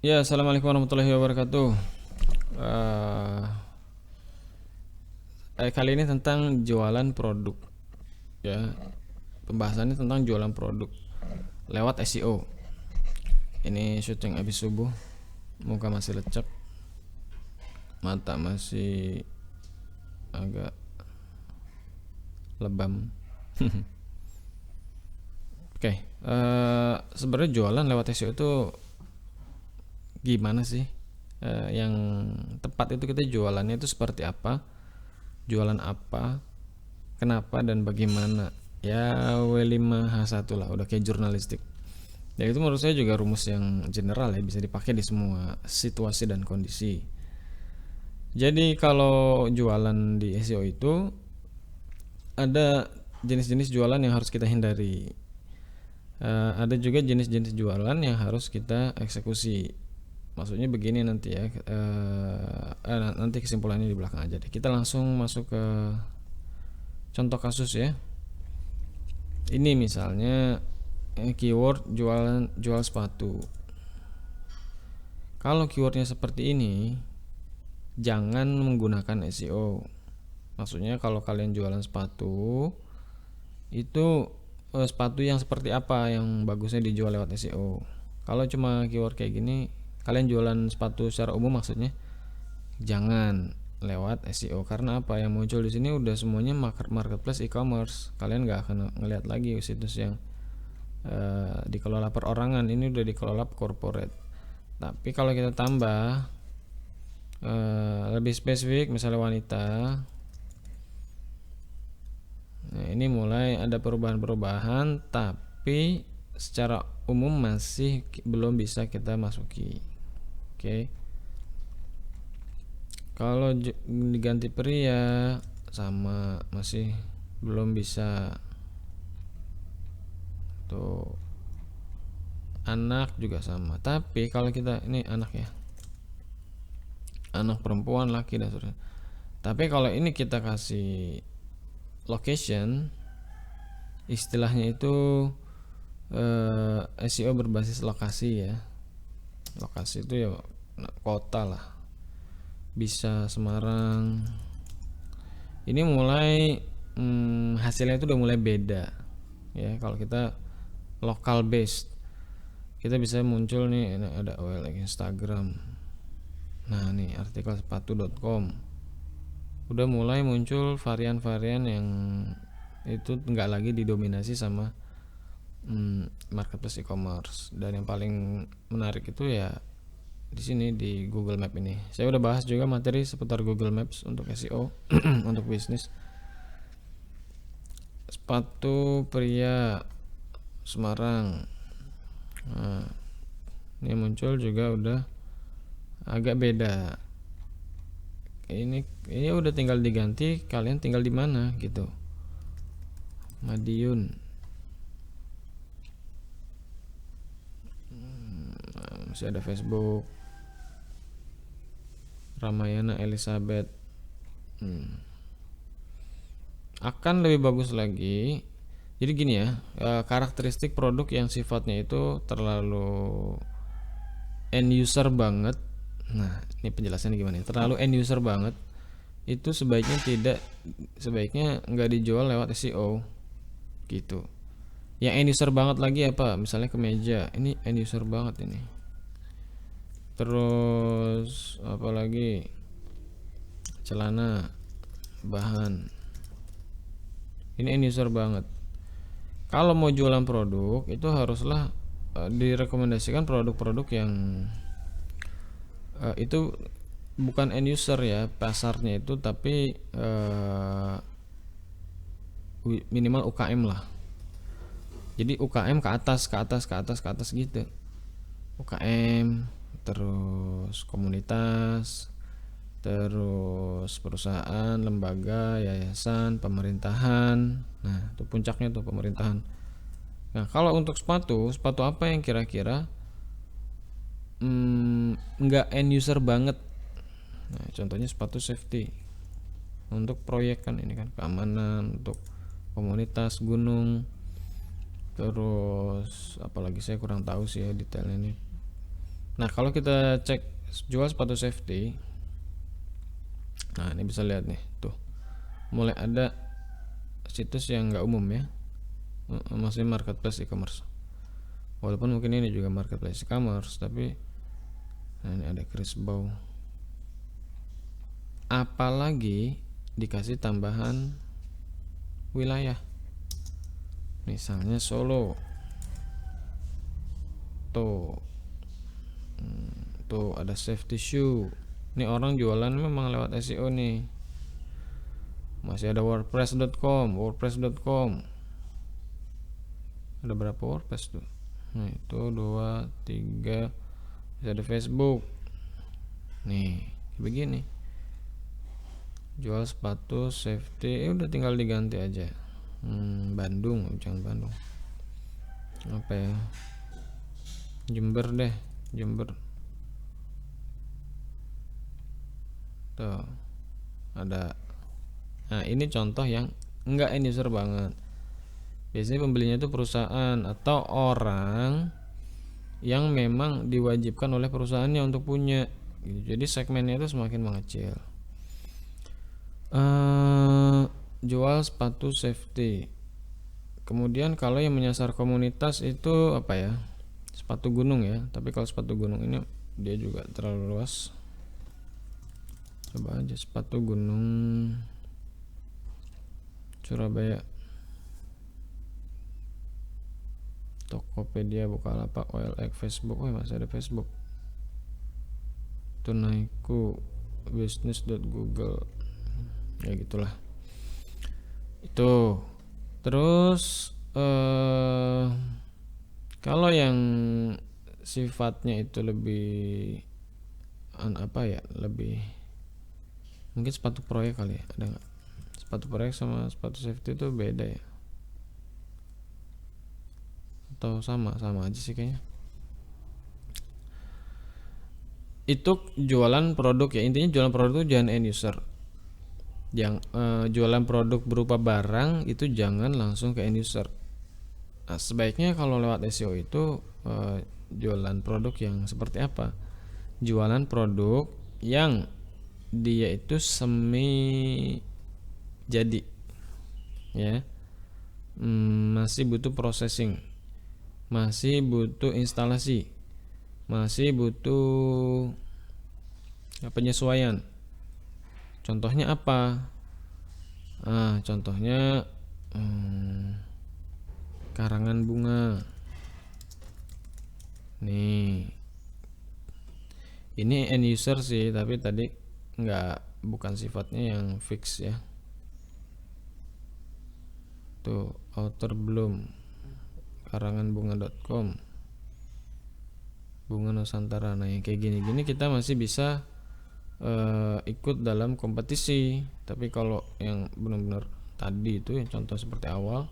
Ya, assalamualaikum warahmatullahi wabarakatuh. Eh, Kali ini tentang jualan produk, ya. Pembahasannya tentang jualan produk lewat SEO. Ini syuting habis subuh, muka masih lecek, mata masih agak lebam. Oke, sebenarnya jualan lewat SEO itu gimana sih? Yang tepat itu kita jualannya itu seperti apa? Jualan apa? Kenapa dan bagaimana? Ya W5H1 lah, udah kayak jurnalistik. Ya itu menurut saya juga rumus yang general ya, bisa dipakai di semua situasi dan kondisi. Jadi kalau jualan di SEO itu ada jenis-jenis jualan yang harus kita hindari. Ada juga jenis-jenis jualan yang harus kita eksekusi. Maksudnya begini nanti ya, nanti kesimpulannya di belakang aja deh. Kita langsung masuk ke contoh kasus ya. Ini misalnya keyword jual sepatu. Kalau keywordnya seperti ini, jangan menggunakan SEO. Maksudnya kalau kalian jualan sepatu, itu sepatu yang seperti apa yang bagusnya dijual lewat SEO. Kalau cuma keyword kayak gini, kalian jualan sepatu secara umum maksudnya, jangan lewat SEO. Karena apa, yang muncul di sini udah semuanya marketplace e-commerce. Kalian nggak akan ngelihat lagi situs yang dikelola perorangan, ini udah dikelola corporate. Tapi kalau kita tambah lebih spesifik, misalnya wanita, nah ini mulai ada perubahan-perubahan, tapi secara umum masih belum bisa kita masuki. Oke, kalau diganti pria sama masih belum bisa. Tuh, anak juga sama. Tapi kalau kita ini anak ya, anak perempuan, laki dan seterusnya. Tapi kalau ini kita kasih location, istilahnya itu SEO berbasis lokasi ya. Lokasi itu ya kota lah, bisa Semarang. Ini mulai hasilnya itu udah mulai beda ya. Kalau kita local based, kita bisa muncul nih, ada lagi Instagram. Nah nih artikel sepatu.com, udah mulai muncul varian-varian yang itu nggak lagi didominasi sama marketplace e-commerce. Dan yang paling menarik itu ya di sini di Google Map ini. Saya udah bahas juga materi seputar Google Maps untuk SEO untuk bisnis. Sepatu pria Semarang. Nah, ini muncul juga udah agak beda. Ini udah tinggal diganti, kalian tinggal di mana gitu. Madiun. Masih ada Facebook. Ramayana Elizabeth. Akan lebih bagus lagi. Jadi gini ya, karakteristik produk yang sifatnya itu terlalu end user banget. Nah, ini penjelasannya gimana? Terlalu end user banget, itu sebaiknya nggak dijual lewat SEO gitu. Yang end user banget lagi apa? Misalnya kemeja, ini end user banget ini. Terus apalagi celana, bahan, ini end user banget. Kalau mau jualan produk itu haruslah direkomendasikan produk-produk yang itu bukan end user ya pasarnya itu, tapi minimal UKM lah. Jadi UKM ke atas, ke atas, ke atas, ke atas gitu. UKM, terus komunitas, terus perusahaan, lembaga, yayasan, pemerintahan. Nah, itu puncaknya tuh pemerintahan. Nah, kalau untuk sepatu apa yang kira-kira nggak end user banget? Nah, contohnya sepatu safety untuk proyek kan, ini kan keamanan untuk komunitas gunung. Terus apalagi saya kurang tahu sih ya detailnya ini. Nah kalau kita cek jual sepatu safety, nah ini bisa lihat nih tuh, mulai ada situs yang nggak umum ya, maksudnya marketplace e-commerce. Walaupun mungkin ini juga marketplace e-commerce, tapi nah ini ada Chris Bow. Apalagi dikasih tambahan wilayah, misalnya Solo. Tuh ada safety shoe. Ini orang jualan memang lewat SEO nih. Masih ada wordpress.com. Ada berapa WordPress tuh? Nah itu 2, 3. Bisa ada Facebook. Nih begini, jual sepatu safety, udah tinggal diganti aja. Bandung, jangan Bandung, apa ya, Jember deh, Jember. Tuh ada. Nah ini contoh yang enggak end user banget. Biasanya pembelinya itu perusahaan atau orang yang memang diwajibkan oleh perusahaannya untuk punya gitu. Jadi segmennya itu semakin mengecil. Jual sepatu safety. Kemudian kalau yang menyasar komunitas itu apa ya, sepatu gunung ya. Tapi kalau sepatu gunung ini dia juga terlalu luas. Coba aja sepatu gunung Surabaya. Tokopedia, Bukalapak, OLX, Facebook. Oh masih ada Facebook. Tunaiku, business.google. Ya gitulah. Itu. Terus kalau yang sifatnya itu lebih apa ya, lebih mungkin sepatu proyek kali ya, ada nggak? Sepatu proyek sama sepatu safety itu beda ya, atau sama aja sih kayaknya. Itu jualan produk ya, intinya jualan produk itu jangan end user. Yang jualan produk berupa barang itu jangan langsung ke end user. Nah, sebaiknya kalau lewat SEO itu jualan produk yang seperti apa? Jualan produk yang dia itu semi jadi ya, masih butuh processing, masih butuh instalasi, masih butuh penyesuaian. Contohnya apa? Contohnya karangan bunga. Nih, ini end user sih, tapi tadi bukan sifatnya yang fix ya. Tuh outer bloom, karanganbunga.com, bunga Nusantara. Nah yang kayak gini kita masih bisa ikut dalam kompetisi. Tapi kalau yang benar-benar tadi itu yang contoh seperti awal,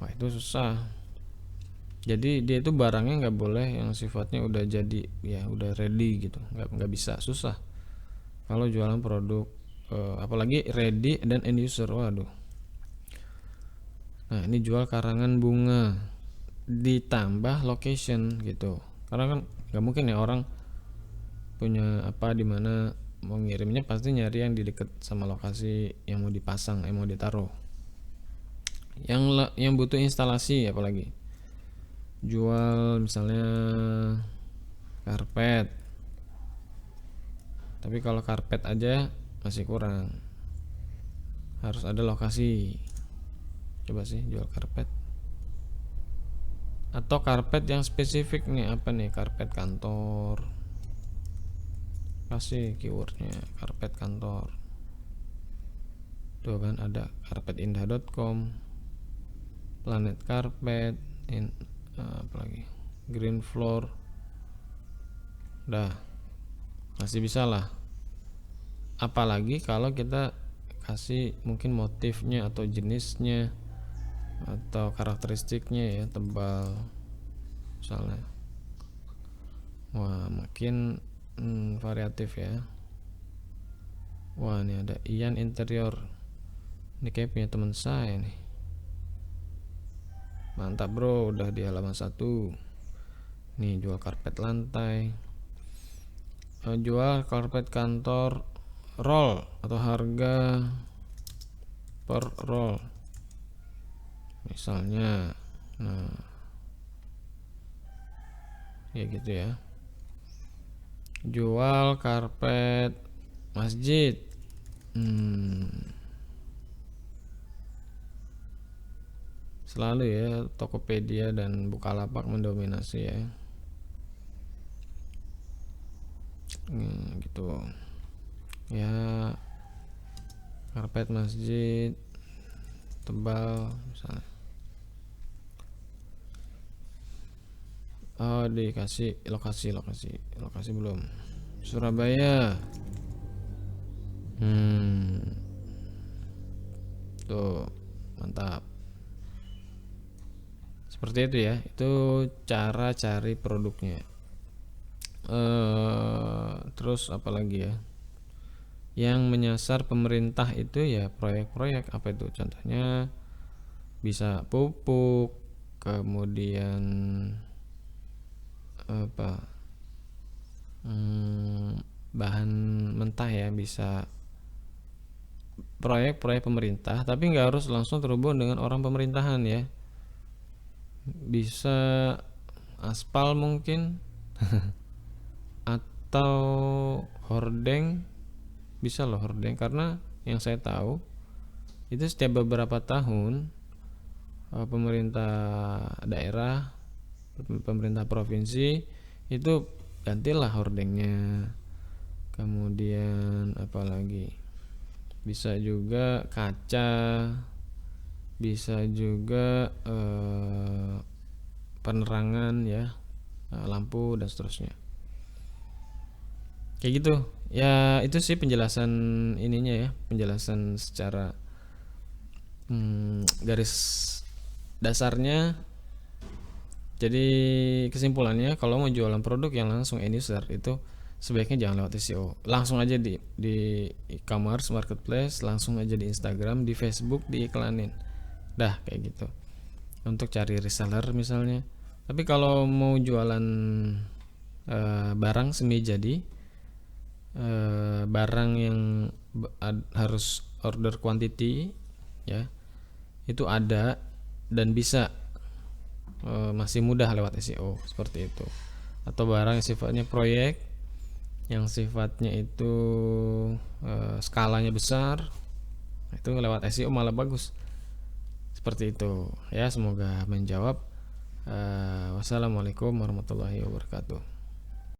wah itu susah. Jadi dia itu barangnya nggak boleh yang sifatnya udah jadi ya, udah ready gitu, nggak bisa, susah kalau jualan produk apalagi ready dan end user. Waduh. Nah ini jual karangan bunga ditambah location gitu, karena kan nggak mungkin ya orang punya apa di mana mau ngirimnya, pasti nyari yang di dekat sama lokasi yang mau dipasang, yang mau ditaruh, yang butuh instalasi. Apalagi jual misalnya karpet, tapi kalau karpet aja masih kurang, harus ada lokasi. Coba sih jual karpet, atau karpet yang spesifik nih, apa nih, karpet kantor, kasih keywordnya karpet kantor. Tuh kan ada karpetindah.com, planet carpet, apalagi green floor. Dah masih bisa lah. Apalagi kalau kita kasih mungkin motifnya atau jenisnya atau karakteristiknya ya, tebal misalnya. Wah makin variatif ya. Wah ini ada Ian Interior, ini kayak punya teman saya nih. Mantap bro, udah di halaman 1. Nih jual karpet lantai. jual karpet kantor roll atau harga per roll misalnya. Nah ya gitu ya. Jual karpet masjid, selalu ya Tokopedia dan Bukalapak mendominasi ya. Gitu ya, karpet masjid tebal misalnya. Oh dikasih lokasi belum. Surabaya. Tuh mantap. Seperti itu ya, itu cara cari produknya. Terus apalagi ya, yang menyasar pemerintah itu ya proyek-proyek apa itu, contohnya bisa pupuk, kemudian apa, bahan mentah ya, bisa proyek-proyek pemerintah tapi nggak harus langsung terhubung dengan orang pemerintahan ya, bisa aspal mungkin atau hordeng, bisa loh hordeng, karena yang saya tahu itu setiap beberapa tahun pemerintah daerah, pemerintah provinsi itu gantilah hordengnya. Kemudian apalagi, bisa juga kaca, bisa juga penerangan ya, lampu dan seterusnya. Kayak gitu ya, itu sih penjelasan ininya ya, penjelasan secara garis dasarnya. Jadi kesimpulannya, kalau mau jualan produk yang langsung end user itu sebaiknya jangan lewat SEO, langsung aja di e-commerce marketplace, langsung aja di Instagram, di Facebook, diiklanin dah kayak gitu untuk cari reseller misalnya. Tapi kalau mau jualan barang semi jadi, barang yang harus order quantity ya, itu ada dan bisa masih mudah lewat SEO seperti itu. Atau barang yang sifatnya proyek, yang sifatnya itu skalanya besar, itu lewat SEO malah bagus. Seperti itu ya, semoga menjawab. Wassalamualaikum warahmatullahi wabarakatuh.